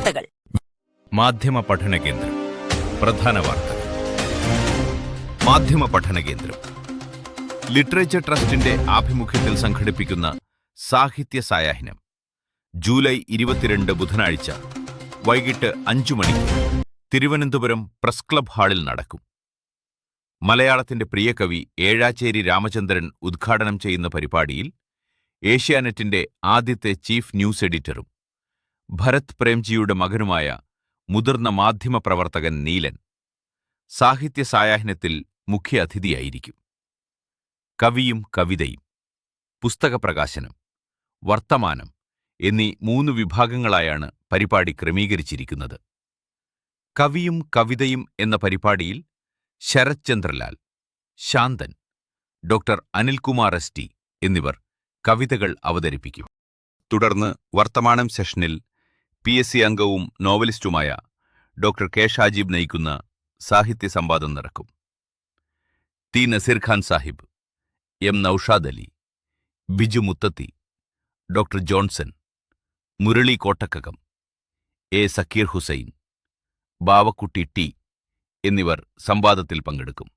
വാർത്തകൾ. മാധ്യമ പഠന കേന്ദ്രം. പ്രധാന വാർത്തകൾ. മാധ്യമ പഠന കേന്ദ്രം ലിറ്ററേച്ചർ ട്രസ്റ്റിന്റെ ആഭിമുഖ്യത്തിൽ സംഘടിപ്പിക്കുന്ന സാഹിത്യ സായാഹ്നം ജൂലൈ 22 ബുധനാഴ്ച വൈകിട്ട് 5 മണിക്ക് തിരുവനന്തപുരം പ്രസ് ക്ലബ് ഹാളിൽ നടക്കും. മലയാളത്തിന്റെ പ്രിയ കവി ഏഴാച്ചേരി രാമചന്ദ്രൻ ഉദ്ഘാടനം ചെയ്യുന്ന പരിപാടിയിൽ ഏഷ്യാനെറ്റിന്റെ ആദ്യത്തെ ചീഫ് ന്യൂസ് എഡിറ്ററും ഭരത് പ്രേംജിയുടെ മകനുമായ മുതിർന്ന മാധ്യമപ്രവർത്തകൻ നീലൻ സാഹിത്യ സായാഹ്നത്തിൽ മുഖ്യ അതിഥിയായിരിക്കും. കവിയും കവിതയും, പുസ്തക പ്രകാശനം, വർത്തമാനം എന്നീ 3 വിഭാഗങ്ങളായാണ് പരിപാടി ക്രമീകരിച്ചിരിക്കുന്നത്. കവിയും കവിതയും എന്ന പരിപാടിയിൽ ശരത് ചന്ദ്രലാൽ, ശാന്തൻ, ഡോക്ടർ അനിൽകുമാർ എസ്.ടി. എന്നിവർ കവിതകൾ അവതരിപ്പിക്കും. തുടർന്ന് വർത്തമാനം സെഷനിൽ PSC അംഗവും നോവലിസ്റ്റുമായ ഡോക്ടർ കെ ഷാജീബ് നയിക്കുന്ന സാഹിത്യ സംവാദം നടക്കും. T Naseer Khan Sahib, M Noushad Ali, Biju Muthathi, doctor Johnson, Murali Kottakkakam, A Zakir Hussain, Bavakutty T എന്നിവർ സംവാദത്തിൽ പങ്കെടുക്കും.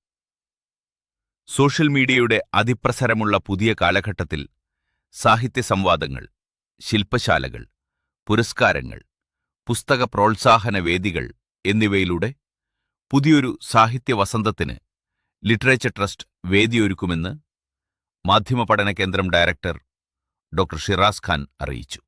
സോഷ്യൽ മീഡിയയുടെ അതിപ്രസരമുള്ള പുതിയ കാലഘട്ടത്തിൽ സാഹിത്യ സംവാദങ്ങൾ, ശില്പശാലകൾ, പുരസ്കാരങ്ങൾ, പുസ്തക പ്രോത്സാഹന വേദികൾ എന്നിവയിലൂടെ പുതിയൊരു സാഹിത്യ വസന്തത്തിന് ലിറ്ററേച്ചർ ട്രസ്റ്റ് വേദിയൊരുക്കുമെന്ന് മാധ്യമ പഠന കേന്ദ്രം ഡയറക്ടർ ഡോക്ടർ ഷിറാസ് ഖാൻ അറിയിച്ചു.